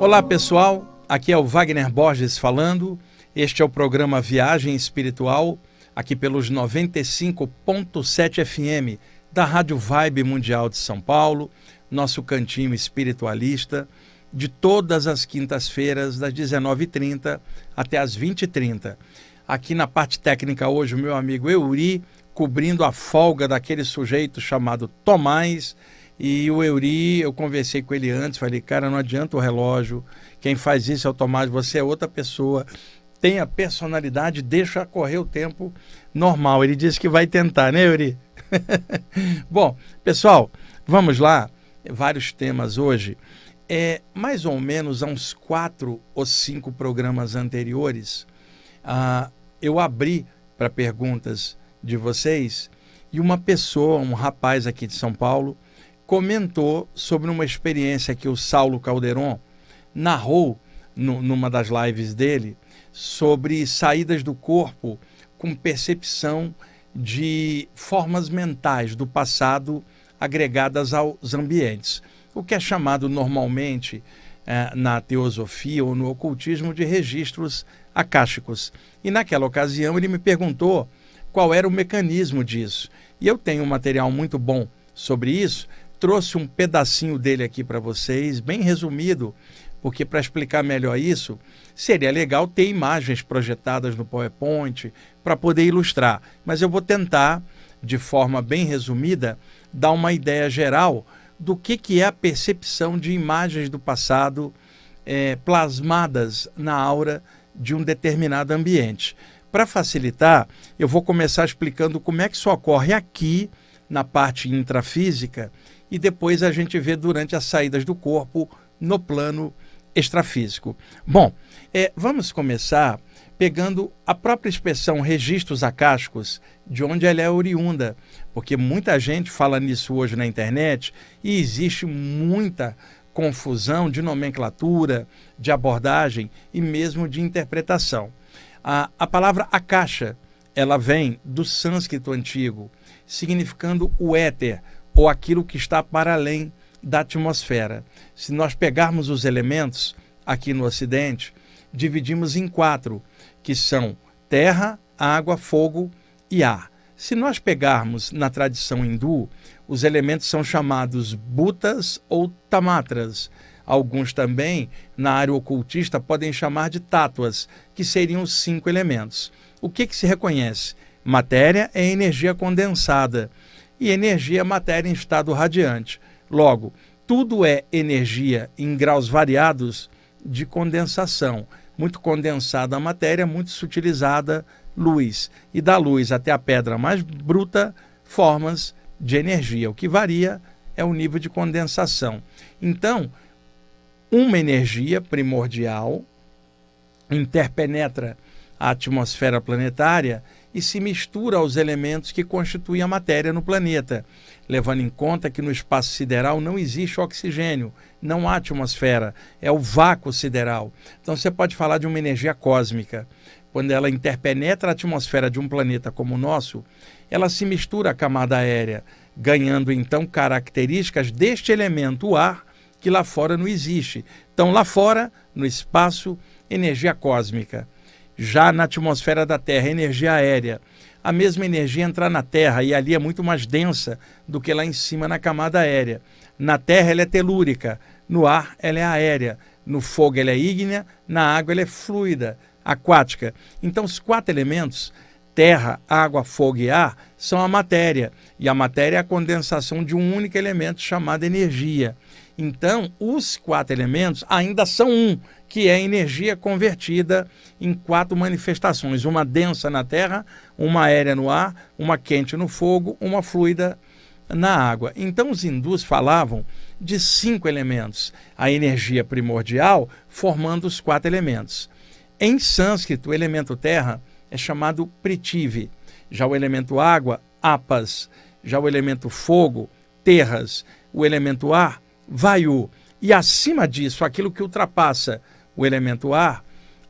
Olá pessoal, aqui é o Wagner Borges falando. Este é o programa Viagem Espiritual, aqui pelos 95.7 FM da Rádio Vibe Mundial de São Paulo, nosso cantinho espiritualista, de todas as quintas-feiras, das 19h30 até as 20h30. Aqui na parte técnica hoje o meu amigo Euri, cobrindo a folga daquele sujeito chamado Tomás. E o Euri, eu conversei com ele antes, falei, cara, não adianta o relógio, quem faz isso é o Tomás, você é outra pessoa, tem a personalidade, deixa correr o tempo normal. Ele disse que vai tentar, né, Euri? Bom, pessoal, vamos lá, vários temas hoje. Mais ou menos há uns 4 ou 5 programas anteriores, eu abri para perguntas de vocês e uma pessoa, um rapaz aqui de São Paulo, comentou sobre uma experiência que o Saulo Calderon narrou numa das lives dele sobre saídas do corpo com percepção de formas mentais do passado agregadas aos ambientes. O que é chamado normalmente na teosofia ou no ocultismo de registros akáshicos. E naquela ocasião ele me perguntou qual era o mecanismo disso. E eu tenho um material muito bom sobre isso. Trouxe um pedacinho dele aqui para vocês, bem resumido, porque para explicar melhor isso, seria legal ter imagens projetadas no PowerPoint para poder ilustrar. Mas eu vou tentar, de forma bem resumida, dar uma ideia geral do que é a percepção de imagens do passado plasmadas na aura de um determinado ambiente. Para facilitar, eu vou começar explicando como é que isso ocorre aqui, na parte intrafísica, e depois a gente vê durante as saídas do corpo no plano extrafísico. Bom, vamos começar pegando a própria expressão registros akáshicos, de onde ela é oriunda, porque muita gente fala nisso hoje na internet e existe muita confusão de nomenclatura, de abordagem e mesmo de interpretação. A palavra akasha, ela vem do sânscrito antigo, significando o éter, ou aquilo que está para além da atmosfera. Se nós pegarmos os elementos aqui no Ocidente, dividimos em 4, que são terra, água, fogo e ar. Se nós pegarmos na tradição hindu, os elementos são chamados bhutas ou tamatras. Alguns também, na área ocultista, podem chamar de tátuas, que seriam os 5 elementos. O que se reconhece? Matéria é energia condensada e energia é matéria em estado radiante. Logo, tudo é energia em graus variados de condensação. Muito condensada a matéria, muito sutilizada luz. E da luz até a pedra mais bruta, formas de energia. O que varia é o nível de condensação. Então, uma energia primordial interpenetra a atmosfera planetária e se mistura aos elementos que constituem a matéria no planeta, levando em conta que no espaço sideral não existe oxigênio, não há atmosfera, é o vácuo sideral. Então você pode falar de uma energia cósmica. Quando ela interpenetra a atmosfera de um planeta como o nosso, ela se mistura à camada aérea, ganhando então características deste elemento, o ar, que lá fora não existe. Então lá fora, no espaço, energia cósmica. Já na atmosfera da Terra, energia aérea. A mesma energia entra na Terra e ali é muito mais densa do que lá em cima na camada aérea. Na Terra ela é telúrica, no ar ela é aérea, no fogo ela é ígnea, na água ela é fluida, aquática. Então os 4 elementos, terra, água, fogo e ar, são a matéria. E a matéria é a condensação de um único elemento chamado energia. Então, os 4 elementos ainda são um, que é a energia convertida em 4 manifestações. Uma densa na terra, uma aérea no ar, uma quente no fogo, uma fluida na água. Então, os hindus falavam de 5 elementos. A energia primordial formando os 4 elementos. Em sânscrito, o elemento terra é chamado Prithvi. Já o elemento água, Apas. Já o elemento fogo, Terras. O elemento ar, Vayu. E acima disso, aquilo que ultrapassa o elemento ar,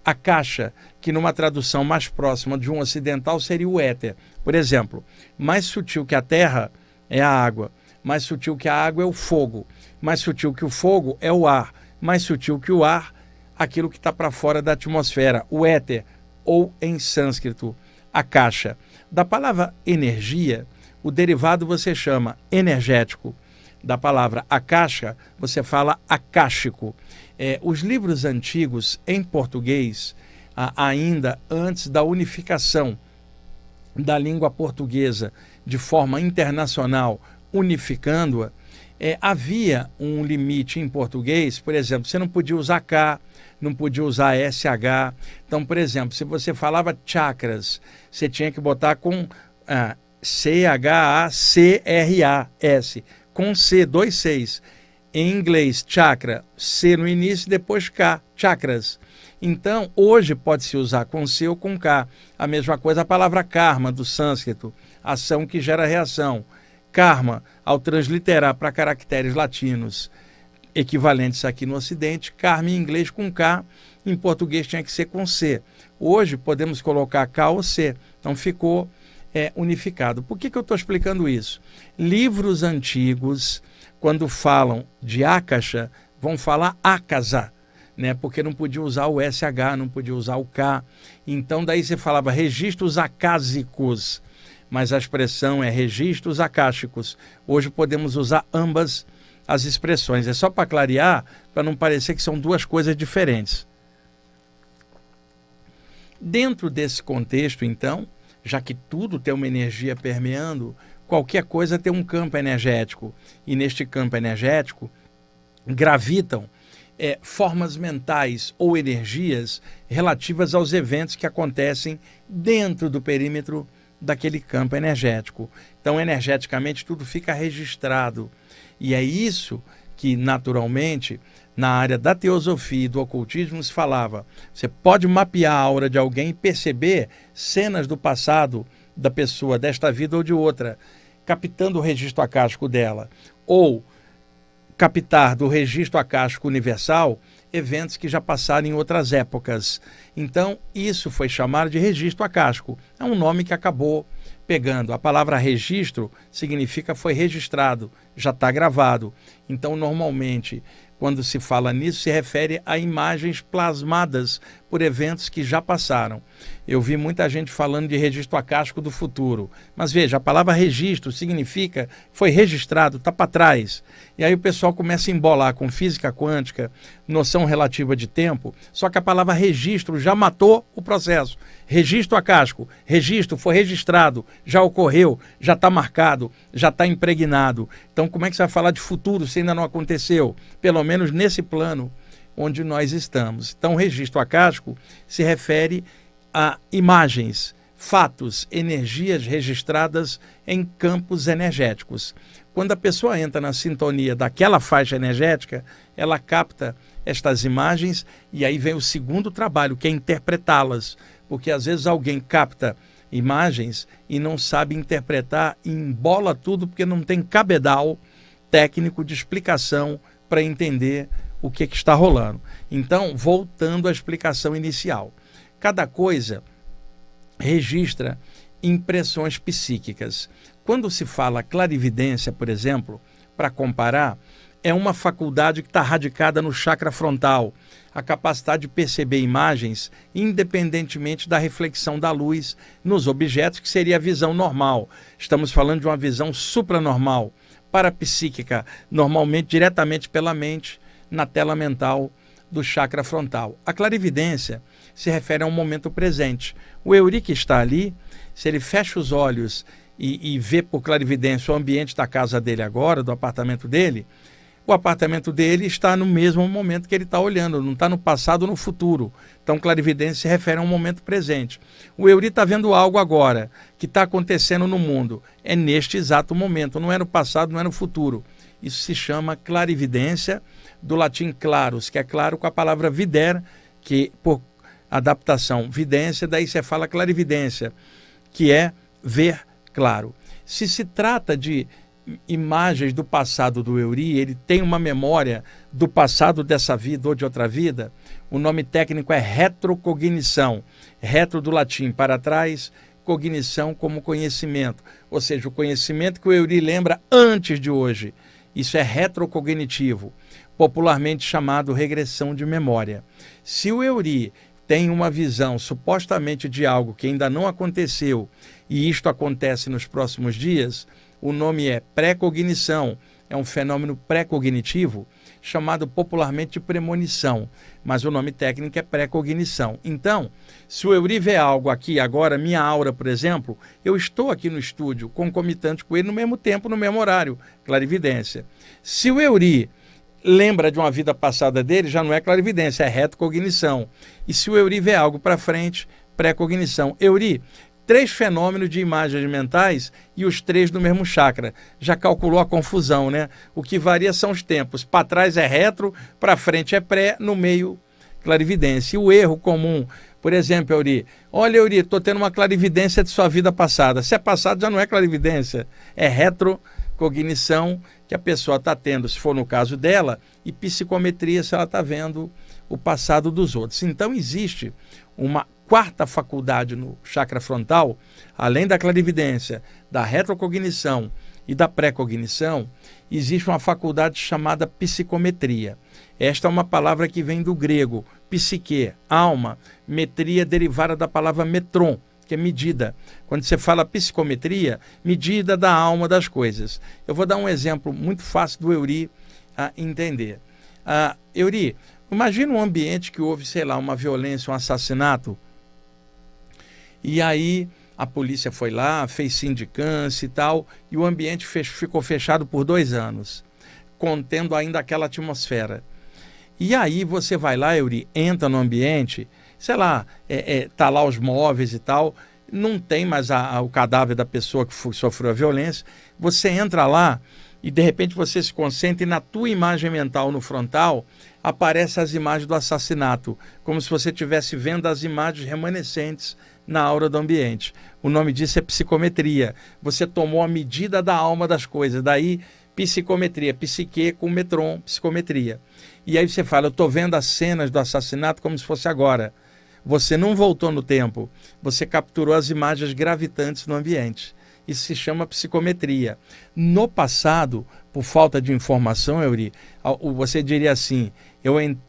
Akasha, que numa tradução mais próxima de um ocidental seria o éter. Por exemplo, mais sutil que a terra é a água, mais sutil que a água é o fogo, mais sutil que o fogo é o ar, mais sutil que o ar, aquilo que está para fora da atmosfera, o éter, ou em sânscrito, akasha. Da palavra energia, o derivado você chama energético. Da palavra akasha, você fala akáshico. Os livros antigos em português, ainda antes da unificação da língua portuguesa de forma internacional, unificando-a, havia um limite em português. Por exemplo, você não podia usar K, não podia usar SH. Então, por exemplo, se você falava chakras, você tinha que botar com CHACRAS, com C, 2 Cs. Em inglês, chakra, C no início, depois K, chakras. Então, hoje pode-se usar com C ou com K. A mesma coisa a palavra karma, do sânscrito, ação que gera reação. Karma, ao transliterar para caracteres latinos equivalentes aqui no Ocidente, karma em inglês com K, em português tinha que ser com C. Hoje podemos colocar K ou C, então ficou unificado. Por que eu estou explicando isso? Livros antigos, quando falam de Akasha, vão falar Akasa, né? Porque não podia usar o SH, não podia usar o K. Então daí você falava registros acásicos, mas a expressão é registros akáshicos. Hoje podemos usar ambas as expressões. É só para clarear, para não parecer que são duas coisas diferentes. Dentro desse contexto, então, já que tudo tem uma energia permeando, qualquer coisa tem um campo energético. E neste campo energético gravitam formas mentais ou energias relativas aos eventos que acontecem dentro do perímetro daquele campo energético. Então, energeticamente, tudo fica registrado. E é isso que, naturalmente, na área da teosofia e do ocultismo se falava. Você pode mapear a aura de alguém e perceber cenas do passado da pessoa, desta vida ou de outra, captando o registro akáshico dela. Ou captar do registro akáshico universal eventos que já passaram em outras épocas. Então, isso foi chamado de registro akáshico. É um nome que acabou pegando. A palavra registro significa foi registrado, já está gravado. Então, normalmente, quando se fala nisso, se refere a imagens plasmadas por eventos que já passaram. Eu vi muita gente falando de registro akáshico do futuro. Mas veja, a palavra registro significa foi registrado, está para trás. E aí o pessoal começa a embolar com física quântica, noção relativa de tempo, só que a palavra registro já matou o processo. Registro akáshico, registro foi registrado, já ocorreu, já está marcado, já está impregnado. Então como é que você vai falar de futuro se ainda não aconteceu? Pelo menos nesse plano onde nós estamos. Então, o registro akáshico se refere a imagens, fatos, energias registradas em campos energéticos. Quando a pessoa entra na sintonia daquela faixa energética, ela capta estas imagens e aí vem o segundo trabalho, que é interpretá-las. Porque às vezes alguém capta imagens e não sabe interpretar e embola tudo porque não tem cabedal técnico de explicação para entender o que está rolando. Então, voltando à explicação inicial. Cada coisa registra impressões psíquicas. Quando se fala clarividência, por exemplo, para comparar, é uma faculdade que está radicada no chakra frontal, a capacidade de perceber imagens independentemente da reflexão da luz nos objetos, que seria a visão normal. Estamos falando de uma visão supranormal, parapsíquica, normalmente diretamente pela mente, na tela mental do chakra frontal. A clarividência se refere a um momento presente. O Euri que está ali, se ele fecha os olhos e vê por clarividência o ambiente da casa dele agora, do apartamento dele, o apartamento dele está no mesmo momento que ele está olhando, não está no passado ou no futuro. Então, clarividência se refere a um momento presente. O Euri está vendo algo agora, que está acontecendo no mundo. É neste exato momento, não é no passado, não é no futuro. Isso se chama clarividência, do latim claros, que é claro com a palavra vider, que por adaptação vidência, daí você fala clarividência, que é ver claro. Se trata de imagens do passado do Euri, ele tem uma memória do passado dessa vida ou de outra vida, o nome técnico é retrocognição. Retro do latim, para trás, cognição como conhecimento. Ou seja, o conhecimento que o Euri lembra antes de hoje. Isso é retrocognitivo, popularmente chamado regressão de memória. Se o Eury tem uma visão supostamente de algo que ainda não aconteceu e isto acontece nos próximos dias, o nome é pré-cognição, é um fenômeno pré-cognitivo chamado popularmente de premonição, mas o nome técnico é pré-cognição. Então, se o Eury vê algo aqui agora, minha aura, por exemplo, eu estou aqui no estúdio concomitante com ele no mesmo tempo, no mesmo horário, clarividência. Se o Eury lembra de uma vida passada dele, já não é clarividência, é retrocognição. E se o Eury vê algo para frente, pré-cognição. Eury, 3 fenômenos de imagens mentais e os 3 do mesmo chakra. Já calculou a confusão, né? O que varia são os tempos. Para trás é retro, para frente é pré, no meio clarividência. E o erro comum, por exemplo, Eury, olha Eury, estou tendo uma clarividência de sua vida passada. Se é passado já não é clarividência, é retrocognição que a pessoa está tendo, se for no caso dela, e psicometria se ela está vendo o passado dos outros. Então existe uma 4ª faculdade no chakra frontal, além da clarividência, da retrocognição e da pré-cognição, existe uma faculdade chamada psicometria. Esta é uma palavra que vem do grego, psique, alma, metria derivada da palavra metron, que é medida. Quando você fala psicometria, medida da alma das coisas. Eu vou dar um exemplo muito fácil do Eury a entender. Eury, imagina um ambiente que houve, sei lá, uma violência, um assassinato, e aí a polícia foi lá, fez sindicância e tal, e o ambiente ficou fechado por 2 anos, contendo ainda aquela atmosfera. E aí você vai lá, Eury, entra no ambiente, sei lá, tá lá os móveis e tal, não tem mais o cadáver da pessoa que sofreu a violência, você entra lá e de repente você se concentra e na tua imagem mental no frontal aparecem as imagens do assassinato, como se você estivesse vendo as imagens remanescentes na aura do ambiente. O nome disso é psicometria. Você tomou a medida da alma das coisas, daí psicometria, psique com metron, psicometria. E aí você fala, eu estou vendo as cenas do assassinato como se fosse agora. Você não voltou no tempo, você capturou as imagens gravitantes no ambiente. Isso se chama psicometria. No passado, por falta de informação, Eury, você diria assim,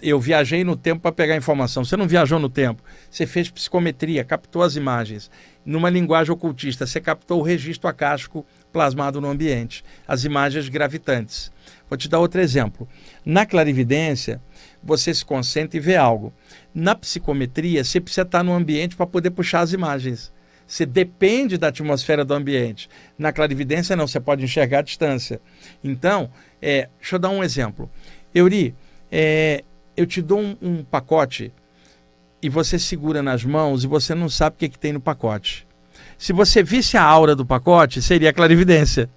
eu viajei no tempo para pegar informação. Você não viajou no tempo, você fez psicometria, captou as imagens. Numa linguagem ocultista, você captou o registro acástico plasmado no ambiente, as imagens gravitantes. Vou te dar outro exemplo. Na clarividência, você se concentra e vê algo. Na psicometria, você precisa estar no ambiente para poder puxar as imagens. Você depende da atmosfera do ambiente. Na clarividência, não, você pode enxergar a distância. Então, deixa eu dar um exemplo. Eury, eu te dou um pacote e você segura nas mãos e você não sabe o que tem no pacote. Se você visse a aura do pacote, seria clarividência.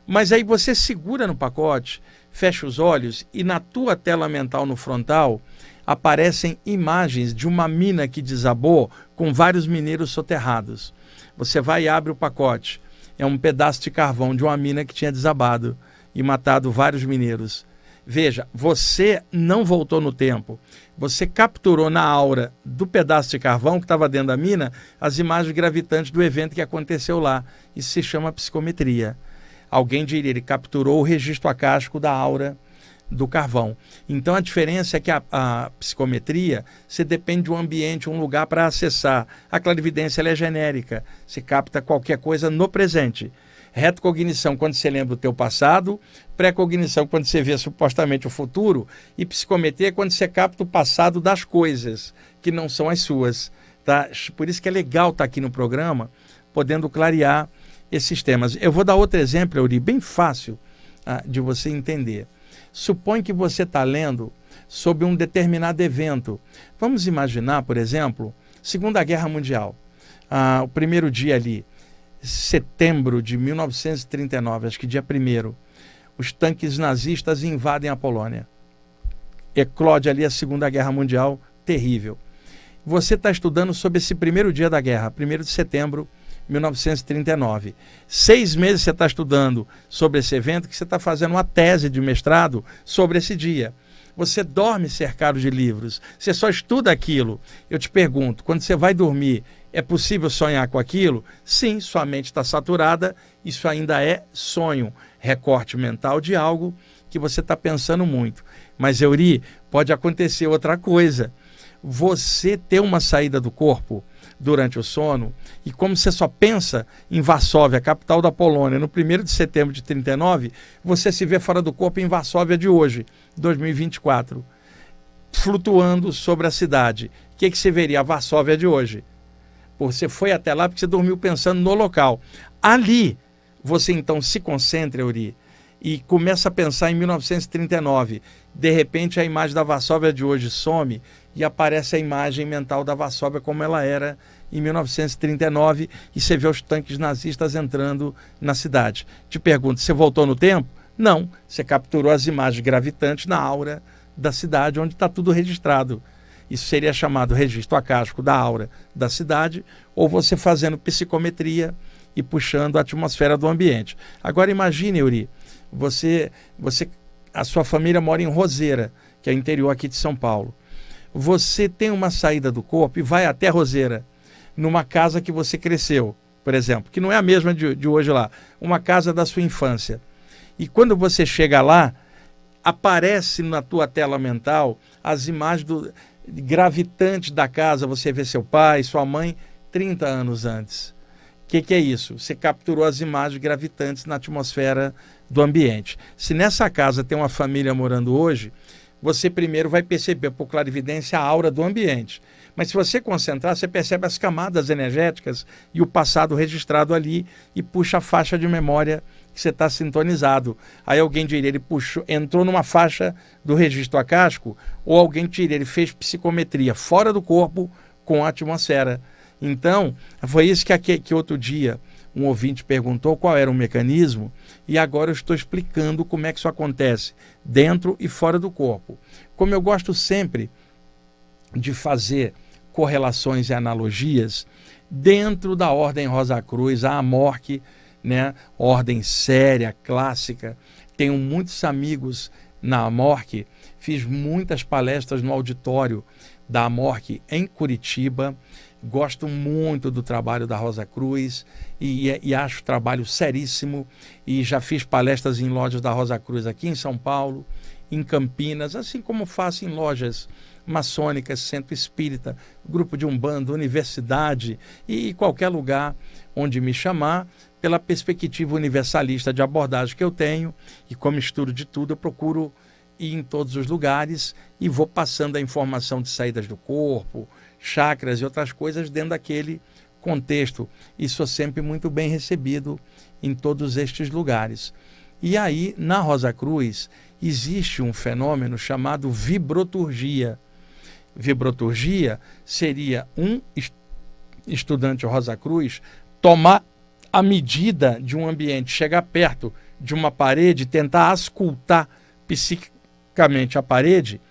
Mas aí você segura no pacote, fecha os olhos e na tua tela mental no frontal aparecem imagens de uma mina que desabou com vários mineiros soterrados. Você vai e abre o pacote. É um pedaço de carvão de uma mina que tinha desabado e matado vários mineiros. Veja, você não voltou no tempo. Você capturou na aura do pedaço de carvão que estava dentro da mina as imagens gravitantes do evento que aconteceu lá. Isso se chama psicometria. Alguém diria, ele capturou o registro acástico da aura do carvão. Então a diferença é que a psicometria, você depende de um ambiente, um lugar para acessar. A clarividência ela é genérica, você capta qualquer coisa no presente. Retrocognição quando você lembra o teu passado, pré-cognição quando você vê supostamente o futuro, e psicometria quando você capta o passado das coisas, que não são as suas. Tá? Por isso que é legal estar aqui no programa, podendo clarear esses temas. Eu vou dar outro exemplo, Eury, bem fácil de você entender. Supõe que você está lendo sobre um determinado evento. Vamos imaginar, por exemplo, Segunda Guerra Mundial. O primeiro dia ali, setembro de 1939, acho que dia 1º, os tanques nazistas invadem a Polônia. Eclode ali a Segunda Guerra Mundial, terrível. Você está estudando sobre esse primeiro dia da guerra, 1º de setembro de 1939. 6 meses você está estudando sobre esse evento, que você está fazendo uma tese de mestrado sobre esse dia. Você dorme cercado de livros, você só estuda aquilo. Eu te pergunto, quando você vai dormir, é possível sonhar com aquilo? Sim, sua mente está saturada, isso ainda é sonho. recorte mental de algo que você está pensando muito. Mas, Euri, pode acontecer outra coisa. Você ter uma saída do corpo durante o sono, e como você só pensa em Varsóvia, capital da Polônia, no 1º de setembro de 39, você se vê fora do corpo em Varsóvia de hoje, 2024, flutuando sobre a cidade. O que você veria? A Varsóvia de hoje. Você foi até lá porque você dormiu pensando no local. Ali, você então se concentra, Euri, e começa a pensar em 1939. De repente, a imagem da Varsóvia de hoje some e aparece a imagem mental da Varsóvia como ela era em 1939 e você vê os tanques nazistas entrando na cidade. Te pergunto, você voltou no tempo? Não, você capturou as imagens gravitantes na aura da cidade, onde está tudo registrado. Isso seria chamado registro acástico da aura da cidade, ou você fazendo psicometria e puxando a atmosfera do ambiente. Agora imagine, Euri, a sua família mora em Roseira, que é o interior aqui de São Paulo. Você tem uma saída do corpo e vai até Roseira, numa casa que você cresceu, por exemplo, que não é a mesma de hoje lá, uma casa da sua infância. E quando você chega lá, aparece na tua tela mental as imagens gravitantes da casa, você vê seu pai, sua mãe, 30 anos antes. O que é isso? Você capturou as imagens gravitantes na atmosfera do ambiente. Se nessa casa tem uma família morando hoje, você primeiro vai perceber por clarividência a aura do ambiente. Mas se você concentrar, você percebe as camadas energéticas e o passado registrado ali e puxa a faixa de memória que você está sintonizado. Aí alguém diria, ele puxou, entrou numa faixa do registro acástico, ou alguém diria, ele fez psicometria fora do corpo com a atmosfera. Então, foi isso que outro dia um ouvinte perguntou qual era o mecanismo, e agora eu estou explicando como é que isso acontece dentro e fora do corpo. Como eu gosto sempre de fazer correlações e analogias dentro da Ordem Rosa Cruz, a AMORC, né? Ordem séria, clássica. Tenho muitos amigos na AMORC, fiz muitas palestras no auditório da AMORC em Curitiba. Gosto muito do trabalho da Rosa Cruz e acho o trabalho seríssimo, e já fiz palestras em lojas da Rosa Cruz aqui em São Paulo, em Campinas, assim como faço em lojas maçônicas, centro espírita, grupo de umbanda, universidade e qualquer lugar onde me chamar, pela perspectiva universalista de abordagem que eu tenho, e como estudo de tudo, eu procuro ir em todos os lugares e vou passando a informação de saídas do corpo, chakras e outras coisas dentro daquele contexto, e sou sempre muito bem recebido em todos estes lugares. E aí, na Rosa Cruz, existe um fenômeno chamado vibroturgia. Vibroturgia seria um estudante Rosa Cruz tomar a medida de um ambiente, chegar perto de uma parede, tentar auscultar psiquicamente a parede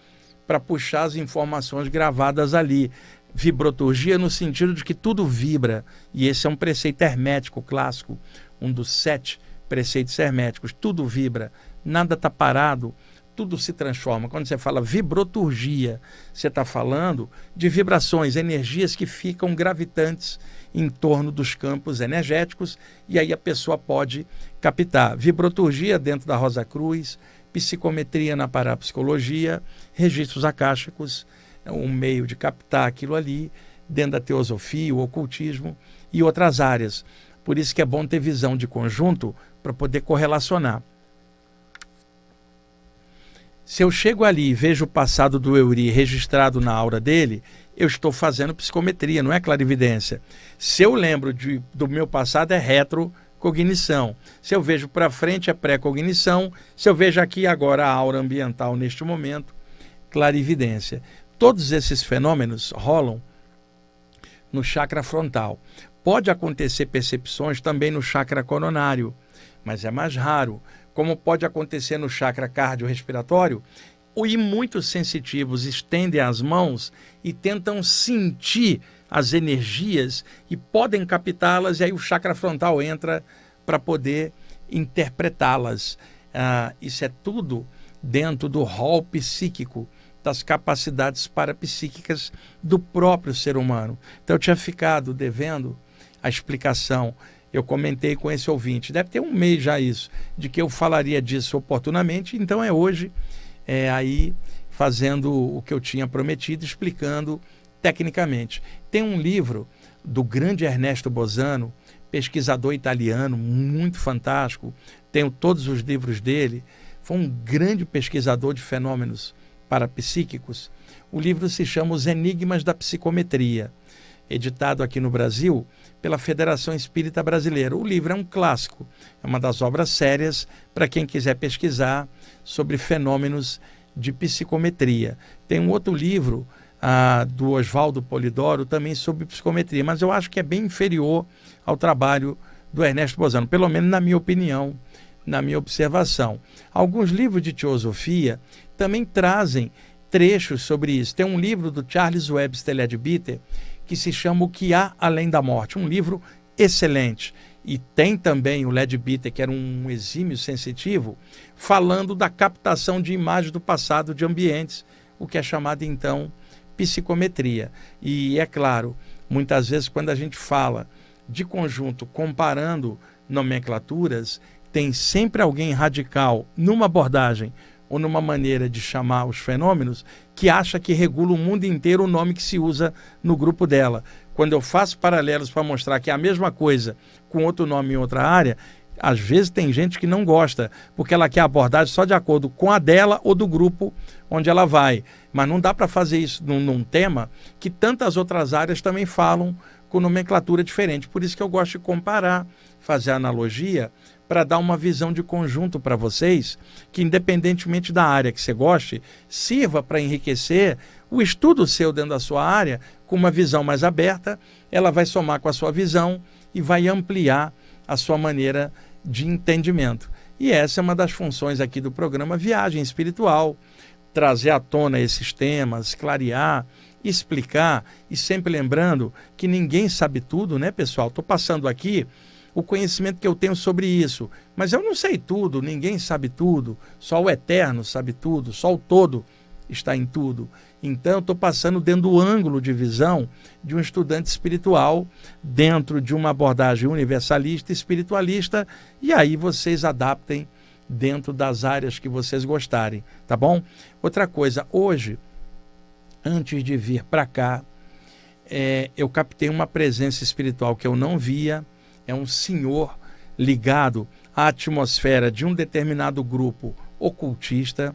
para puxar as informações gravadas ali. Vibroturgia no sentido de que tudo vibra, e esse é um preceito hermético clássico, um dos 7 preceitos herméticos. Tudo vibra, nada está parado, tudo se transforma. Quando você fala vibroturgia, você está falando de vibrações, energias que ficam gravitantes em torno dos campos energéticos, e aí a pessoa pode captar. Vibroturgia dentro da Rosa Cruz, psicometria na parapsicologia, registros acásticos, um meio de captar aquilo ali, dentro da teosofia, o ocultismo e outras áreas. Por isso que é bom ter visão de conjunto para poder correlacionar. Se eu chego ali e vejo o passado do Euri registrado na aura dele, eu estou fazendo psicometria, não é clarividência. Se eu lembro do meu passado, é retrocognição. Se eu vejo para frente, é pré-cognição. Se eu vejo aqui agora a aura ambiental neste momento, clarividência. Todos esses fenômenos rolam no chakra frontal. Pode acontecer percepções também no chakra coronário, mas é mais raro. Como pode acontecer no chakra cardiorrespiratório, e muitos sensitivos estendem as mãos e tentam sentir as energias e podem captá-las, e aí o chakra frontal entra para poder interpretá-las. Isso é tudo dentro do rol psíquico, das capacidades parapsíquicas do próprio ser humano. Então eu tinha ficado devendo a explicação eu comentei com esse ouvinte, deve ter um mês já isso, de que eu falaria disso oportunamente, então é hoje, aí fazendo o que eu tinha prometido, explicando tecnicamente. Tem um livro do grande Ernesto Bosano, pesquisador italiano, muito fantástico, tenho todos os livros dele, foi um grande pesquisador de fenômenos parapsíquicos. O livro se chama Os Enigmas da Psicometria, editado aqui no Brasil pela Federação Espírita Brasileira. O livro é um clássico, é uma das obras sérias para quem quiser pesquisar sobre fenômenos de psicometria. Tem um outro livro do Oswaldo Polidoro também sobre psicometria, mas eu acho que é bem inferior ao trabalho do Ernesto Bosano, pelo menos na minha opinião, na minha observação. Alguns livros de teosofia também trazem trechos sobre isso. Tem um livro do Charles Webster Leadbeater que se chama O que há além da morte, um livro excelente. E tem também o Leadbeater, que era um exímio sensitivo, falando da captação de imagens do passado de ambientes, o que é chamado então psicometria. E é claro, muitas vezes quando a gente fala de conjunto comparando nomenclaturas, tem sempre alguém radical numa abordagem ou numa maneira de chamar os fenômenos que acha que regula o mundo inteiro o nome que se usa no grupo dela. Quando eu faço paralelos para mostrar que é a mesma coisa com outro nome em outra área, às vezes tem gente que não gosta, porque ela quer abordagem só de acordo com a dela ou do grupo onde ela vai. Mas não dá para fazer isso num tema que tantas outras áreas também falam com nomenclatura diferente. Por isso que eu gosto de comparar, fazer analogia, para dar uma visão de conjunto para vocês, que independentemente da área que você goste, sirva para enriquecer o estudo seu dentro da sua área, com uma visão mais aberta, ela vai somar com a sua visão e vai ampliar a sua maneira de entendimento. E essa é uma das funções aqui do programa Viagem Espiritual, trazer à tona esses temas, clarear, explicar, e sempre lembrando que ninguém sabe tudo, né, pessoal? Estou passando aqui o conhecimento que eu tenho sobre isso, mas eu não sei tudo, ninguém sabe tudo, só o Eterno sabe tudo, só o Todo está em tudo. Então eu estou passando dentro do ângulo de visão de um estudante espiritual, dentro de uma abordagem universalista, espiritualista, e aí vocês adaptem dentro das áreas que vocês gostarem, tá bom? Outra coisa, hoje, antes de vir para cá, eu captei uma presença espiritual que eu não via. É um senhor ligado à atmosfera de um determinado grupo ocultista,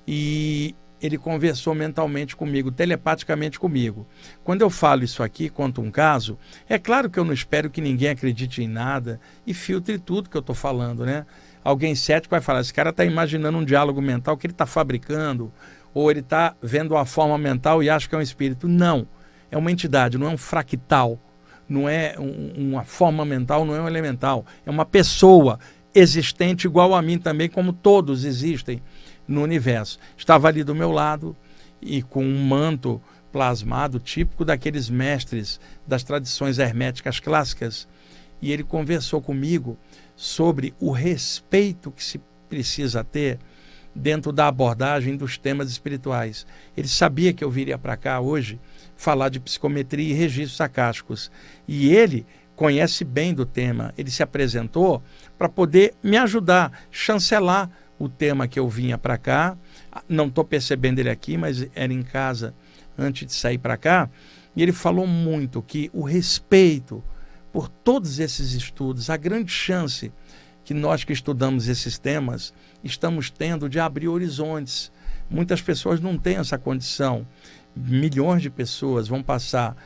e ele conversou mentalmente comigo, telepaticamente comigo. Quando eu falo isso aqui, conto um caso, é claro que eu não espero que ninguém acredite em nada e filtre tudo que eu estou falando, né? Alguém cético vai falar, esse cara está imaginando um diálogo mental que ele está fabricando, ou ele está vendo uma forma mental e acha que é um espírito. Não, é uma entidade, não é um fractal. Não é uma forma mental, não é um elemental. É uma pessoa existente igual a mim também, como todos existem no universo. Estava ali do meu lado e com um manto plasmado, típico daqueles mestres das tradições herméticas clássicas. E ele conversou comigo sobre o respeito que se precisa ter dentro da abordagem dos temas espirituais. Ele sabia que eu viria para cá hoje falar de psicometria e registros acásticos. E ele conhece bem do tema. Ele se apresentou para poder me ajudar, chancelar o tema que eu vinha para cá. Não estou percebendo ele aqui, mas era em casa antes de sair para cá. E ele falou muito que o respeito por todos esses estudos, a grande chance que nós que estudamos esses temas estamos tendo de abrir horizontes. Muitas pessoas não têm essa condição. Milhões de pessoas vão passar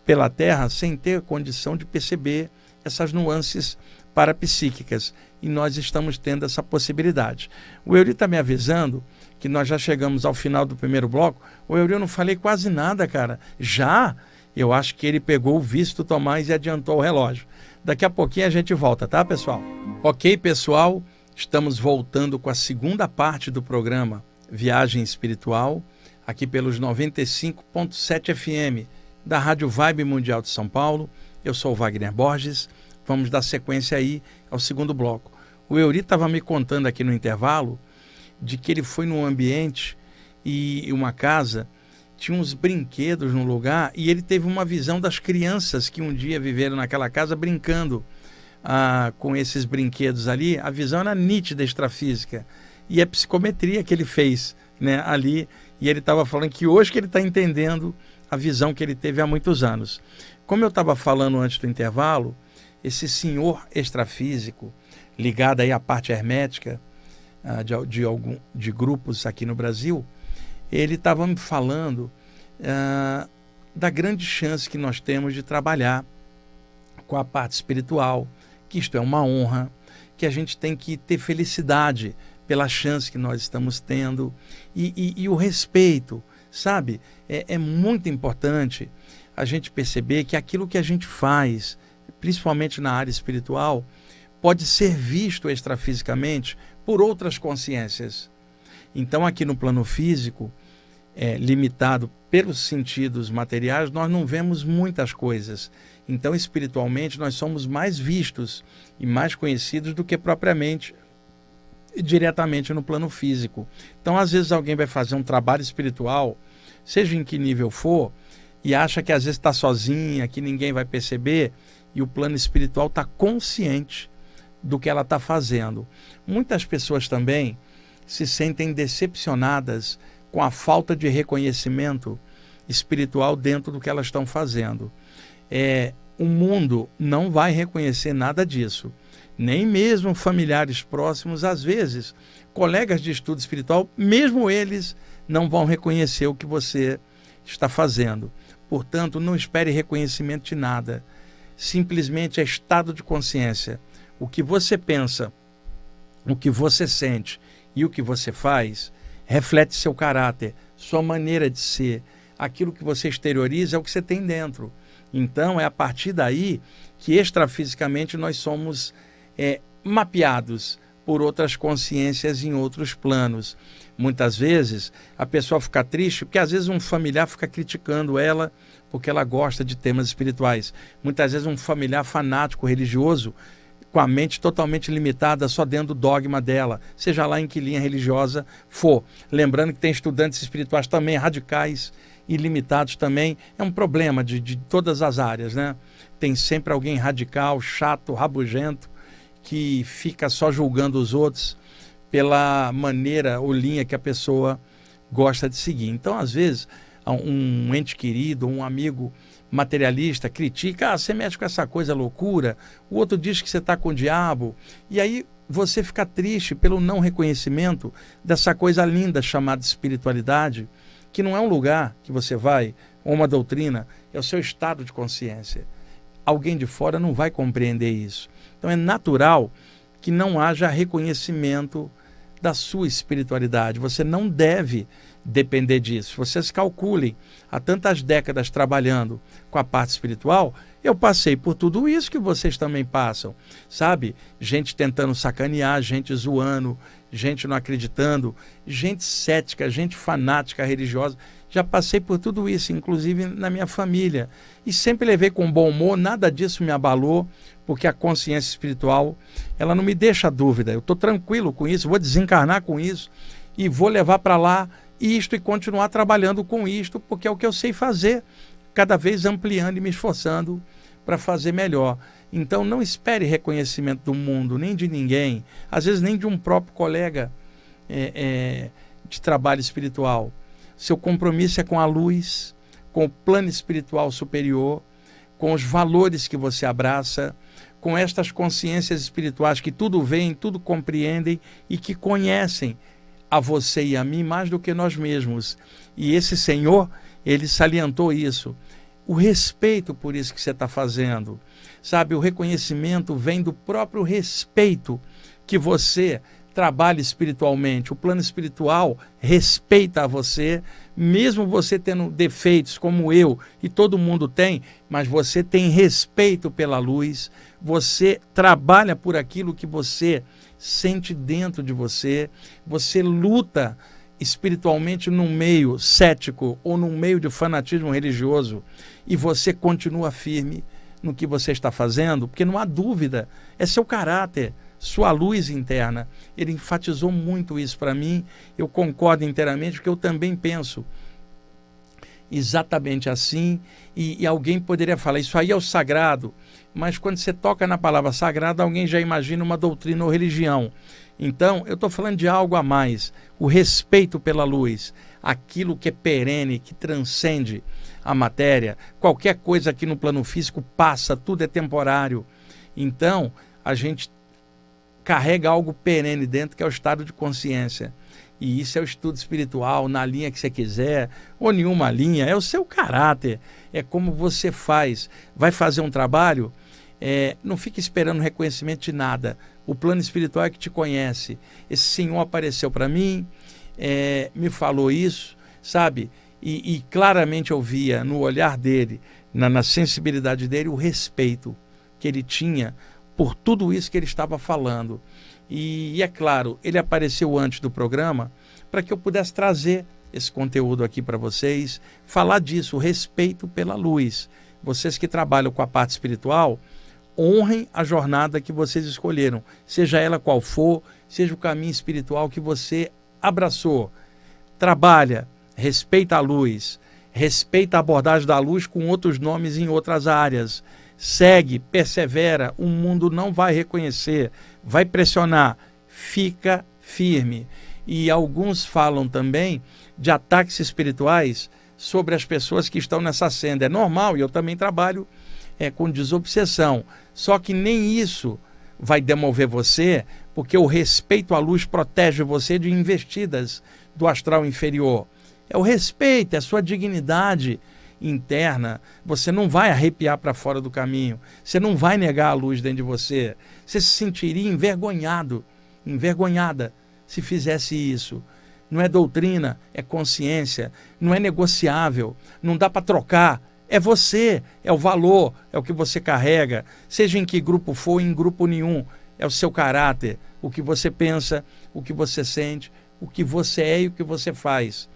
pela Terra sem ter condição de perceber essas nuances parapsíquicas, e nós estamos tendo essa possibilidade. O Euri está me avisando que nós já chegamos ao final do primeiro bloco. O Euri, eu não falei quase nada, cara. Já? Eu acho que ele pegou o vício do Tomás e adiantou o relógio. Daqui a pouquinho a gente volta, tá, pessoal? Ok, pessoal, estamos voltando com a segunda parte do programa Viagem Espiritual, aqui pelos 95.7 FM da Rádio Vibe Mundial de São Paulo. Eu sou o Wagner Borges. Vamos dar sequência aí ao segundo bloco. O Euri estava me contando aqui no intervalo de que ele foi num ambiente e uma casa, tinha uns brinquedos no lugar, e ele teve uma visão das crianças que um dia viveram naquela casa brincando. com esses brinquedos ali, a visão era nítida extrafísica. E é psicometria que ele fez, né, ali. E ele estava falando que hoje que ele está entendendo a visão que ele teve há muitos anos. Como eu estava falando antes do intervalo, esse senhor extrafísico, ligado aí à parte hermética de grupos aqui no Brasil, ele estava me falando da grande chance que nós temos de trabalhar com a parte espiritual, que isto é uma honra, que a gente tem que ter felicidade pela chance que nós estamos tendo e o respeito, sabe? É muito importante a gente perceber que aquilo que a gente faz, principalmente na área espiritual, pode ser visto extrafisicamente por outras consciências. Então, aqui no plano físico, limitado pelos sentidos materiais, nós não vemos muitas coisas. Então, espiritualmente, nós somos mais vistos e mais conhecidos do que propriamente diretamente no plano físico. Então, às vezes, alguém vai fazer um trabalho espiritual, seja em que nível for, e acha que às vezes está sozinha, que ninguém vai perceber, e o plano espiritual está consciente do que ela está fazendo. Muitas pessoas também se sentem decepcionadas com a falta de reconhecimento espiritual dentro do que elas estão fazendo. O mundo não vai reconhecer nada disso. Nem mesmo familiares próximos, às vezes, colegas de estudo espiritual, mesmo eles não vão reconhecer o que você está fazendo. Portanto, não espere reconhecimento de nada. Simplesmente é estado de consciência. O que você pensa, o que você sente e o que você faz reflete seu caráter, sua maneira de ser. Aquilo que você exterioriza é o que você tem dentro. Então, é a partir daí que extrafisicamente nós somos mapeados por outras consciências em outros planos. Muitas vezes a pessoa fica triste porque às vezes um familiar fica criticando ela porque ela gosta de temas espirituais. Muitas vezes um familiar fanático religioso com a mente totalmente limitada só dentro do dogma dela, seja lá em que linha religiosa for. Lembrando que tem estudantes espirituais também radicais e limitados também. É um problema de todas as áreas, né? Tem sempre alguém radical, chato, rabugento, que fica só julgando os outros pela maneira ou linha que a pessoa gosta de seguir. Então, às vezes, um ente querido, um amigo materialista critica, você mexe com essa coisa loucura, o outro diz que você está com o diabo, e aí você fica triste pelo não reconhecimento dessa coisa linda chamada espiritualidade, que não é um lugar que você vai, ou uma doutrina, é o seu estado de consciência. Alguém de fora não vai compreender isso. Então é natural que não haja reconhecimento da sua espiritualidade. Você não deve depender disso. Vocês calculem, há tantas décadas trabalhando com a parte espiritual, eu passei por tudo isso que vocês também passam, sabe? Gente tentando sacanear, gente zoando, gente não acreditando, gente cética, gente fanática religiosa. Já passei por tudo isso, inclusive na minha família. E sempre levei com bom humor, nada disso me abalou, porque a consciência espiritual, ela não me deixa dúvida. Eu estou tranquilo com isso, vou desencarnar com isso e vou levar para lá isto e continuar trabalhando com isto, porque é o que eu sei fazer, cada vez ampliando e me esforçando para fazer melhor. Então não espere reconhecimento do mundo, nem de ninguém, às vezes nem de um próprio colega de trabalho espiritual. Seu compromisso é com a luz, com o plano espiritual superior, com os valores que você abraça, com estas consciências espirituais que tudo veem, tudo compreendem e que conhecem a você e a mim mais do que nós mesmos. E esse Senhor, ele salientou isso. O respeito por isso que você está fazendo. Sabe, o reconhecimento vem do próprio respeito que você trabalha espiritualmente. O plano espiritual respeita você, mesmo você tendo defeitos como eu e todo mundo tem, mas você tem respeito pela luz, você trabalha por aquilo que você sente dentro de você, você luta espiritualmente num meio cético ou num meio de fanatismo religioso e você continua firme no que você está fazendo, porque não há dúvida, é seu caráter, sua luz interna. Ele enfatizou muito isso para mim, eu concordo inteiramente, porque eu também penso exatamente assim, e alguém poderia falar, isso aí é o sagrado, mas quando você toca na palavra sagrado, alguém já imagina uma doutrina ou religião. Então, eu estou falando de algo a mais, o respeito pela luz, aquilo que é perene, que transcende a matéria. Qualquer coisa aqui no plano físico passa, tudo é temporário. Então, a gente carrega algo perene dentro, que é o estado de consciência. E isso é o estudo espiritual, na linha que você quiser, ou nenhuma linha, é o seu caráter, é como você faz. Vai fazer um trabalho, não fique esperando reconhecimento de nada. O plano espiritual é que te conhece. Esse senhor apareceu para mim, me falou isso, sabe? E claramente eu via no olhar dele, na sensibilidade dele, o respeito que ele tinha por tudo isso que ele estava falando. E é claro, ele apareceu antes do programa para que eu pudesse trazer esse conteúdo aqui para vocês, falar disso, o respeito pela luz. Vocês que trabalham com a parte espiritual, honrem a jornada que vocês escolheram, seja ela qual for, seja o caminho espiritual que você abraçou. Trabalha, respeita a luz, respeita a abordagem da luz com outros nomes em outras áreas. Segue, persevera, o mundo não vai reconhecer, vai pressionar, fica firme. E alguns falam também de ataques espirituais sobre as pessoas que estão nessa senda. É normal, e eu também trabalho com desobsessão. Só que nem isso vai demover você, porque o respeito à luz protege você de investidas do astral inferior. É o respeito, é a sua dignidade interna. Você não vai arrepiar para fora do caminho, você não vai negar a luz dentro de você, você se sentiria envergonhado, envergonhada se fizesse isso. Não é doutrina, é consciência, não é negociável, não dá para trocar, é você, é o valor, é o que você carrega, seja em que grupo for, em grupo nenhum, é o seu caráter, o que você pensa, o que você sente, o que você é e o que você faz.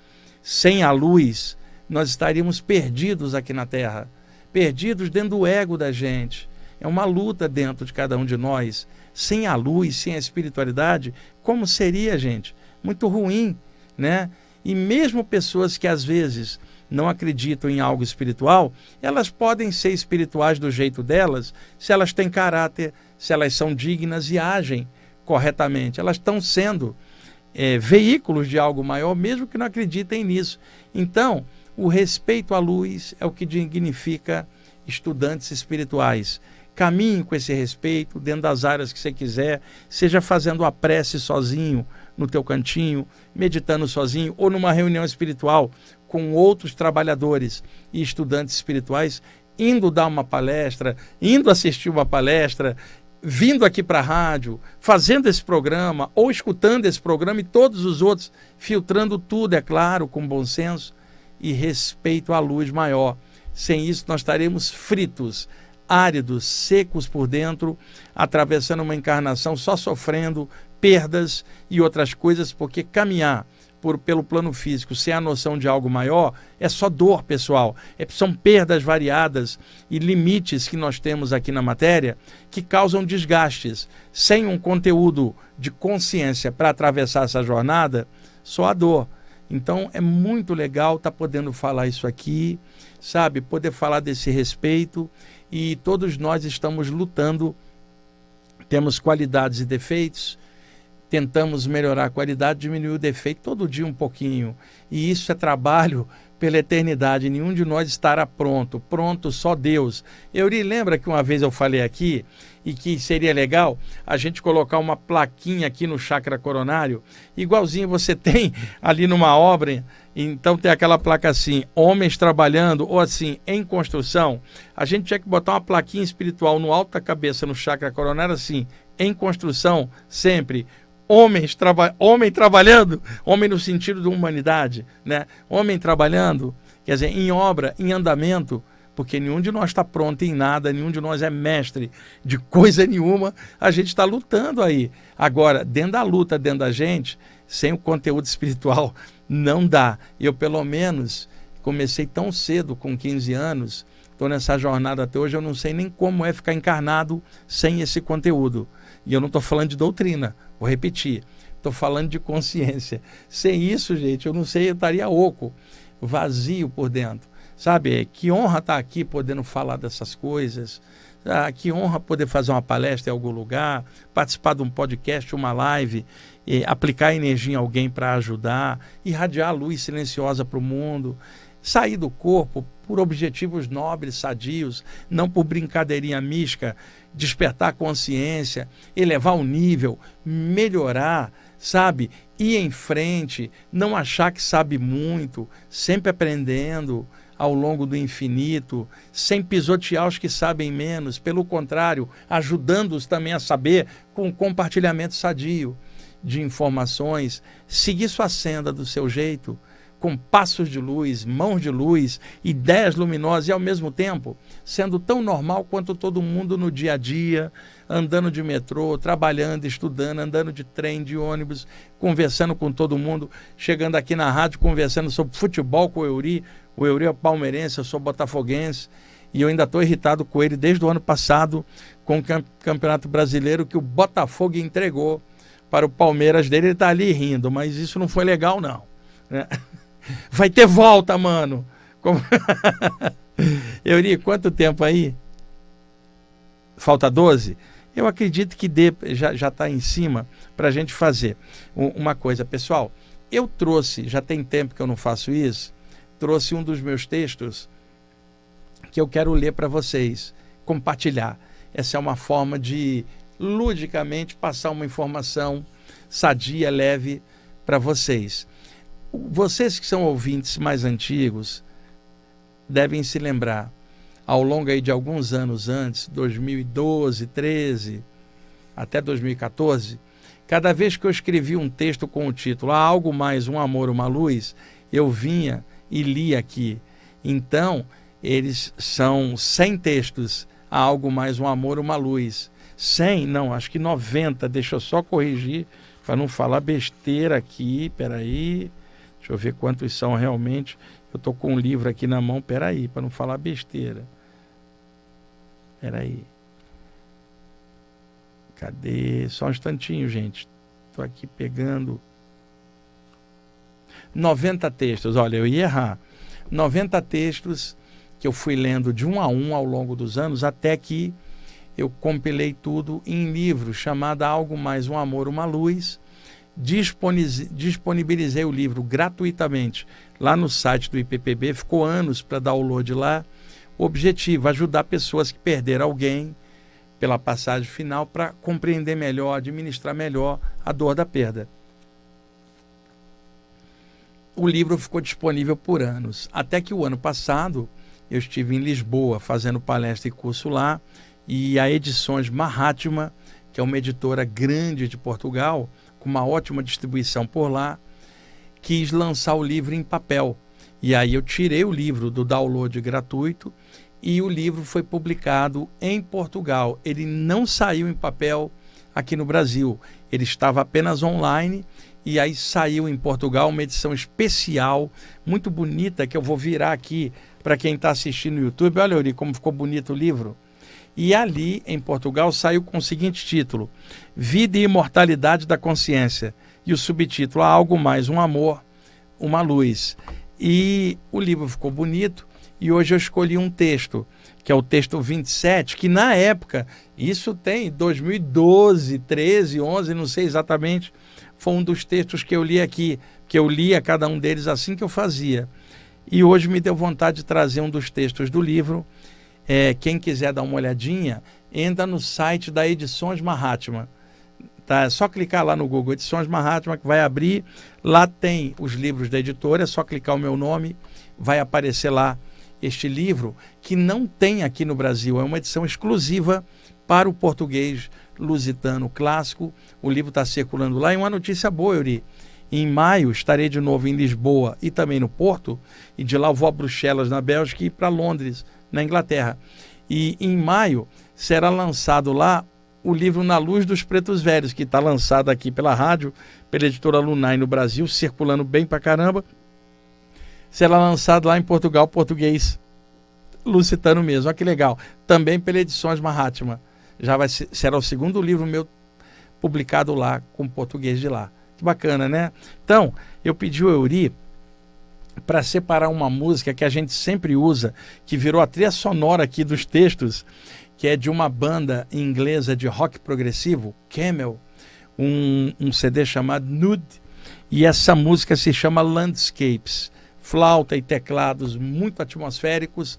Sem a luz, nós estaríamos perdidos aqui na Terra, perdidos dentro do ego da gente. É uma luta dentro de cada um de nós. Sem a luz, sem a espiritualidade, como seria, gente? Muito ruim, né? E mesmo pessoas que às vezes não acreditam em algo espiritual, elas podem ser espirituais do jeito delas, se elas têm caráter, se elas são dignas e agem corretamente. Elas estão sendo veículos de algo maior, mesmo que não acreditem nisso. Então, o respeito à luz é o que dignifica estudantes espirituais. Caminhe com esse respeito dentro das áreas que você quiser, seja fazendo a prece sozinho no teu cantinho, meditando sozinho, ou numa reunião espiritual com outros trabalhadores e estudantes espirituais, indo dar uma palestra, indo assistir uma palestra, vindo aqui para a rádio, fazendo esse programa, ou escutando esse programa e todos os outros, filtrando tudo, é claro, com bom senso e respeito à luz maior. Sem isso, nós estaremos fritos, áridos, secos por dentro, atravessando uma encarnação só sofrendo perdas e outras coisas, porque caminhar pelo plano físico sem a noção de algo maior é só dor, pessoal. São perdas variadas e limites que nós temos aqui na matéria que causam desgastes. Sem um conteúdo de consciência para atravessar essa jornada, só a dor. Então é muito legal estar podendo falar isso aqui, sabe? Poder falar desse respeito, e todos nós estamos lutando, temos qualidades e defeitos, tentamos melhorar a qualidade, diminuir o defeito todo dia um pouquinho, e isso é trabalho pela eternidade. Nenhum de nós estará pronto, só Deus. Euri, lembra que uma vez eu falei aqui, e que seria legal a gente colocar uma plaquinha aqui no chakra coronário, igualzinho você tem ali numa obra, então tem aquela placa assim, homens trabalhando, ou assim, em construção. A gente tinha que botar uma plaquinha espiritual no alto da cabeça, no chakra coronário, assim, em construção, sempre. Homem trabalhando, homem no sentido de humanidade, né? Homem trabalhando, quer dizer, em obra, em andamento, porque nenhum de nós está pronto em nada, nenhum de nós é mestre de coisa nenhuma, a gente está lutando aí. Agora, dentro da luta, dentro da gente, sem o conteúdo espiritual, não dá. Eu, pelo menos, comecei tão cedo, com 15 anos, estou nessa jornada até hoje, eu não sei nem como é ficar encarnado sem esse conteúdo. E eu não estou falando de doutrina, vou repetir, estou falando de consciência. Sem isso, gente, eu não sei, eu estaria oco. vazio por dentro. Sabe, que honra estar aqui podendo falar dessas coisas. Que honra poder fazer uma palestra em algum lugar, participar de um podcast, uma live, aplicar energia em alguém para ajudar, irradiar luz silenciosa para o mundo, sair do corpo por objetivos nobres, sadios, não por brincadeirinha mística, despertar a consciência, elevar o nível, melhorar, sabe? Ir em frente, não achar que sabe muito, sempre aprendendo ao longo do infinito, sem pisotear os que sabem menos, pelo contrário, ajudando-os também a saber com compartilhamento sadio de informações, seguir sua senda do seu jeito, com passos de luz, mãos de luz, ideias luminosas e ao mesmo tempo sendo tão normal quanto todo mundo no dia a dia, andando de metrô, trabalhando, estudando, andando de trem, de ônibus, conversando com todo mundo, chegando aqui na rádio, conversando sobre futebol com o Euri. O Euri é palmeirense, eu sou botafoguense, e eu ainda estou irritado com ele desde o ano passado, com o Campeonato Brasileiro que o Botafogo entregou para o Palmeiras dele. Ele está ali rindo, mas isso não foi legal, não. Vai ter volta, mano. Como... Euri, quanto tempo aí? Falta 12? Eu acredito que já está em cima para a gente fazer uma coisa. Pessoal, eu trouxe, já tem tempo que eu não faço isso, trouxe um dos meus textos que eu quero ler para vocês, compartilhar. Essa é uma forma de, ludicamente, passar uma informação sadia, leve para vocês. Vocês que são ouvintes mais antigos devem se lembrar, ao longo aí de alguns anos antes, 2012, 13, até 2014, cada vez que eu escrevi um texto com o título "Há algo mais, um amor, uma luz", eu vinha e li aqui. Então, eles são 100 textos, Há algo mais, um amor, uma luz. 100, não, acho que 90, deixa eu só corrigir para não falar besteira aqui, peraí, deixa eu ver quantos são realmente. Eu estou com um livro aqui na mão, peraí, para não falar besteira. Peraí. Cadê? Só um instantinho, gente. Estou aqui pegando. 90 textos, olha, eu ia errar. 90 textos que eu fui lendo de um a um ao longo dos anos, até que eu compilei tudo em livro chamado Algo Mais, um Amor, uma Luz. Disponibilizei o livro gratuitamente lá no site do IPPB, ficou anos para download lá. O objetivo, ajudar pessoas que perderam alguém pela passagem final para compreender melhor, administrar melhor a dor da perda. O livro ficou disponível por anos, até que o ano passado eu estive em Lisboa fazendo palestra e curso lá, e a Edições Mahatma, que é uma editora grande de Portugal, com uma ótima distribuição por lá, quis lançar o livro em papel. E aí eu tirei o livro do download gratuito e o livro foi publicado em Portugal. Ele não saiu em papel aqui no Brasil, ele estava apenas online. E aí saiu em Portugal uma edição especial, muito bonita, que eu vou virar aqui para quem está assistindo no YouTube. Olha, Euri, como ficou bonito o livro. E ali, em Portugal, saiu com o seguinte título: Vida e Imortalidade da Consciência. E o subtítulo: Há Algo Mais, um Amor, uma Luz. E o livro ficou bonito. E hoje eu escolhi um texto, que é o texto 27, que na época, isso tem 2012, 13, 11, não sei exatamente, foi um dos textos que eu li aqui, que eu lia cada um deles assim que eu fazia. E hoje me deu vontade de trazer um dos textos do livro. Quem quiser dar uma olhadinha, entra no site da Edições Mahatma. Tá? É só clicar lá no Google, Edições Mahatma, que vai abrir. Lá tem os livros da editora, é só clicar o meu nome, vai aparecer lá este livro, que não tem aqui no Brasil, é uma edição exclusiva para o português lusitano clássico. O livro está circulando lá. E uma notícia boa, Euri: em maio estarei de novo em Lisboa e também no Porto, e de lá eu vou a Bruxelas, na Bélgica, e para Londres, na Inglaterra. E em maio será lançado lá o livro Na Luz dos Pretos Velhos, que está lançado aqui pela rádio, pela editora Lunai no Brasil, circulando bem pra caramba. Será lançado lá em Portugal, português lusitano mesmo. Olha que legal. Também pela Edições Mahatma. Será o segundo livro meu publicado lá, com português de lá. Que bacana, né? Então, eu pedi ao Euri para separar uma música que a gente sempre usa, que virou a trilha sonora aqui dos textos, que é de uma banda inglesa de rock progressivo, Camel, um CD chamado Nude, e essa música se chama Landscapes, flauta e teclados muito atmosféricos,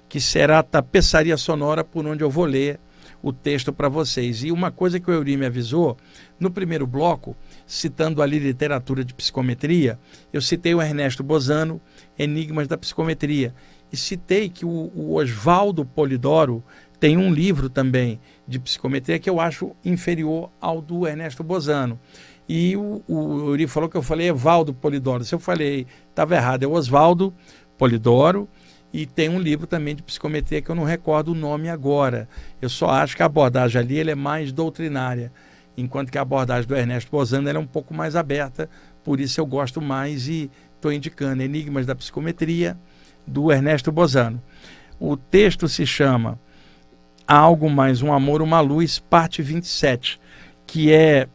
que será a tapeçaria sonora por onde eu vou ler o texto para vocês. E uma coisa que o Eury me avisou, no primeiro bloco, citando ali literatura de psicometria, eu citei o Ernesto Bozano, Enigmas da Psicometria, e citei que o Oswaldo Polidoro tem um livro também de psicometria que eu acho inferior ao do Ernesto Bozano. E o Eury falou que eu falei Evaldo Polidoro. Se eu falei, estava errado, é o Oswaldo Polidoro, e tem um livro também de psicometria que eu não recordo o nome agora. Eu só acho que a abordagem ali ele é mais doutrinária, enquanto que a abordagem do Ernesto Bozano ela é um pouco mais aberta, por isso eu gosto mais e estou indicando Enigmas da Psicometria, do Ernesto Bozano. O texto se chama Algo Mais, um Amor, uma Luz, parte 27, que é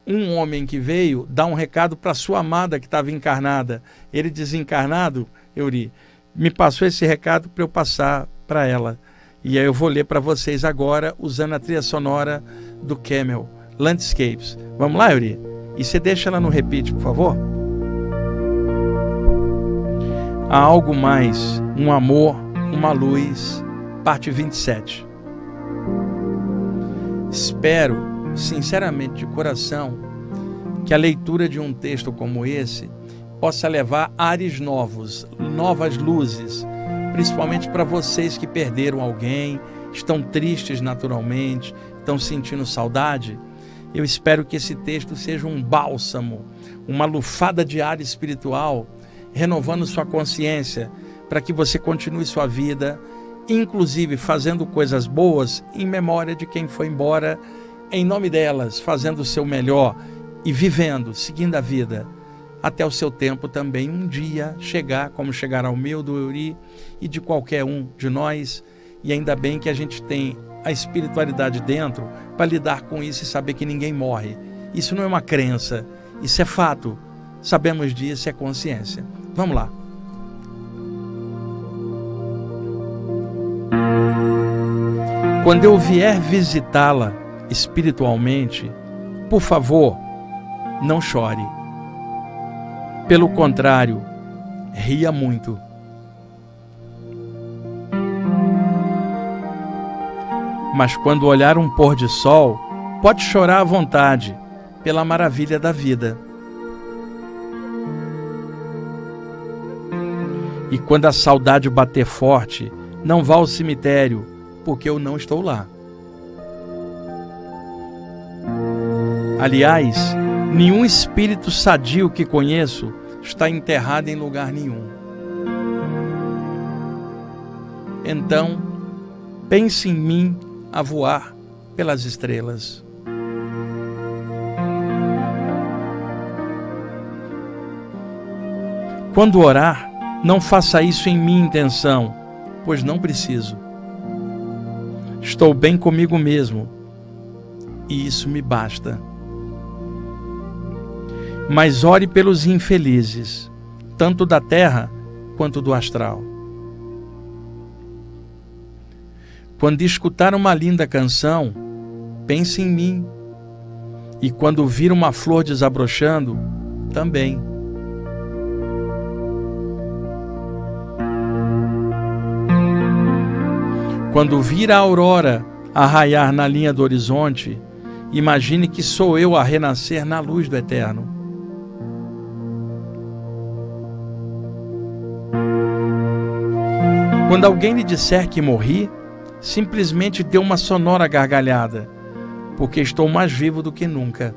um homem que veio dar um recado para sua amada que estava encarnada. Ele desencarnado, Eury, me passou esse recado para eu passar para ela. E aí eu vou ler para vocês agora, usando a trilha sonora do Camel, Landscapes. Vamos lá, Eury? E você deixa ela no repeat, por favor? Há algo mais, um amor, uma luz, parte 27. Espero, sinceramente, de coração, que a leitura de um texto como esse possa levar ares novos, novas luzes, principalmente para vocês que perderam alguém, estão tristes naturalmente, estão sentindo saudade. Eu espero que esse texto seja um bálsamo, uma lufada de ar espiritual, renovando sua consciência, para que você continue sua vida, inclusive fazendo coisas boas em memória de quem foi embora, em nome delas, fazendo o seu melhor e vivendo, seguindo a vida, até o seu tempo também um dia chegar, como chegará o meu, do Eury e de qualquer um de nós. E ainda bem que a gente tem a espiritualidade dentro para lidar com isso e saber que ninguém morre. Isso não é uma crença, isso é fato. Sabemos disso, é consciência. Vamos lá. Quando eu vier visitá-la espiritualmente, por favor, não chore. Pelo contrário, ria muito. Mas quando olhar um pôr de sol, pode chorar à vontade, pela maravilha da vida. E quando a saudade bater forte, não vá ao cemitério, porque eu não estou lá. Aliás, nenhum espírito sadio que conheço está enterrado em lugar nenhum. Então, pense em mim a voar pelas estrelas. Quando orar, não faça isso em minha intenção, pois não preciso. Estou bem comigo mesmo, e isso me basta. Mas ore pelos infelizes, tanto da terra quanto do astral. Quando escutar uma linda canção, pense em mim. E quando vir uma flor desabrochando, também. Quando vir a aurora a raiar na linha do horizonte, imagine que sou eu a renascer na luz do eterno. Quando alguém lhe disser que morri, simplesmente dê uma sonora gargalhada, porque estou mais vivo do que nunca.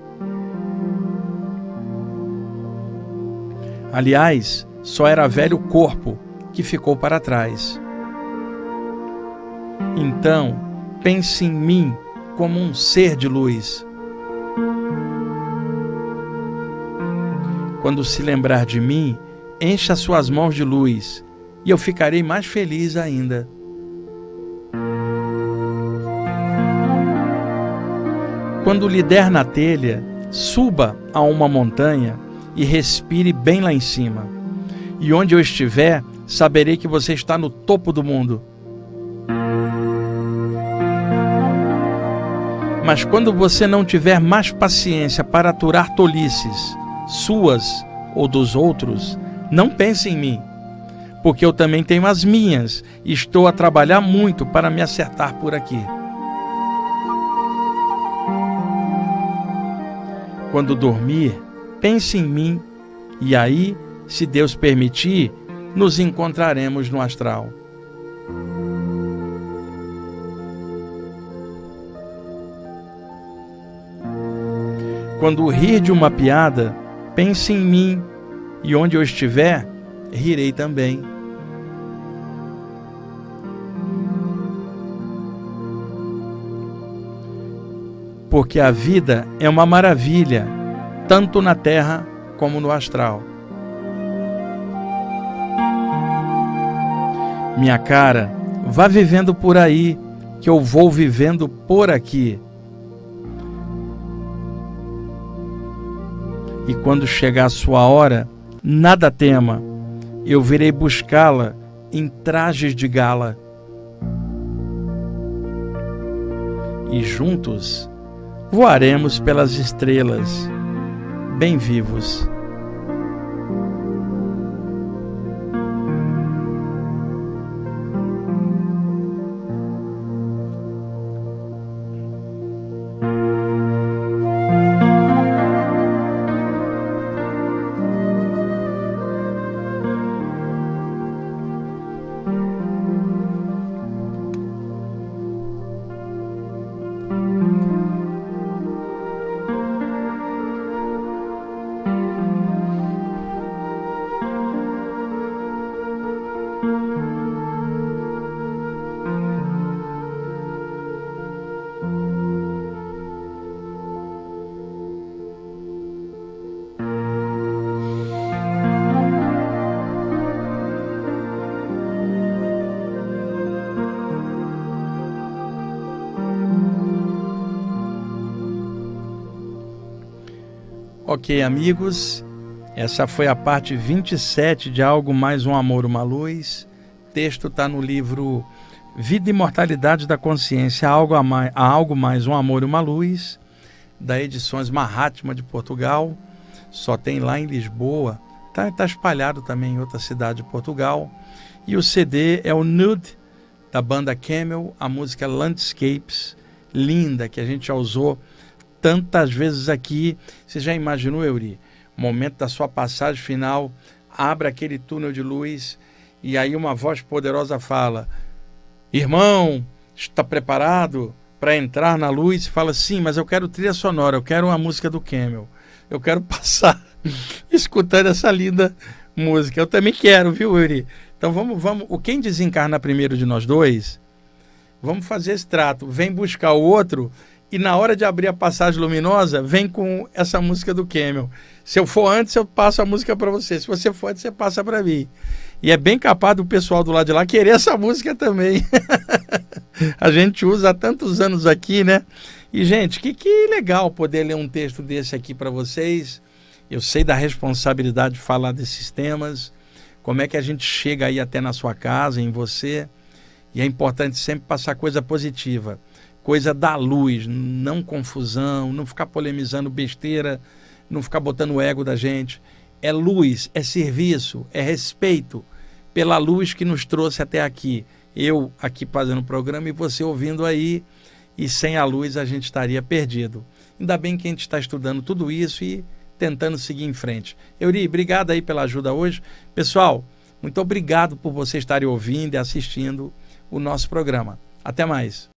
Aliás, só era velho o corpo que ficou para trás. Então, pense em mim como um ser de luz. Quando se lembrar de mim, encha suas mãos de luz, e eu ficarei mais feliz ainda. Quando lhe der na telha, suba a uma montanha e respire bem lá em cima. e onde eu estiver, saberei que você está no topo do mundo. Mas quando você não tiver mais paciência para aturar tolices, suas ou dos outros, não pense em mim, porque eu também tenho as minhas e estou a trabalhar muito para me acertar por aqui. Quando dormir, pense em mim e aí, se Deus permitir, nos encontraremos no astral. Quando rir de uma piada, pense em mim e onde eu estiver, rirei também. Porque a vida é uma maravilha, tanto na terra como no astral. Minha cara, vá vivendo por aí, que eu vou vivendo por aqui. E quando chegar a sua hora, nada tema, eu virei buscá-la em trajes de gala. E juntos voaremos pelas estrelas, bem vivos. Ok, amigos, essa foi a parte 27 de Algo Mais um Amor, uma Luz. O texto está no livro Vida e Imortalidade da Consciência, Algo Mais um Amor, uma Luz, da Edições Mahatma de Portugal. Só tem lá em Lisboa, está espalhado também em outra cidade de Portugal. E o CD é o Nude, da banda Camel, a música Landscapes, linda, que a gente já usou tantas vezes aqui. Você já imaginou, Euri? O momento da sua passagem final, abre aquele túnel de luz e aí uma voz poderosa fala: irmão, está preparado para entrar na luz? Fala: sim, mas eu quero trilha sonora, eu quero uma música do Camel, eu quero passar escutando essa linda música. Eu também quero, viu, Euri? Então vamos, quem desencarna primeiro de nós dois, vamos fazer esse trato, vem buscar o outro. E na hora de abrir a passagem luminosa, vem com essa música do Camel. Se eu for antes, eu passo a música para você. Se você for antes, você passa para mim. E é bem capaz do pessoal do lado de lá querer essa música também. A gente usa há tantos anos aqui, né? E, gente, que legal poder ler um texto desse aqui para vocês. Eu sei da responsabilidade de falar desses temas. Como é que a gente chega aí até na sua casa, em você. E é importante sempre passar coisa positiva. Coisa da luz, não confusão, não ficar polemizando besteira, não ficar botando o ego da gente. É luz, é serviço, é respeito pela luz que nos trouxe até aqui. Eu aqui fazendo o programa e você ouvindo aí, e sem a luz a gente estaria perdido. Ainda bem que a gente está estudando tudo isso e tentando seguir em frente. Euri, obrigado aí pela ajuda hoje. Pessoal, muito obrigado por vocês estarem ouvindo e assistindo o nosso programa. Até mais.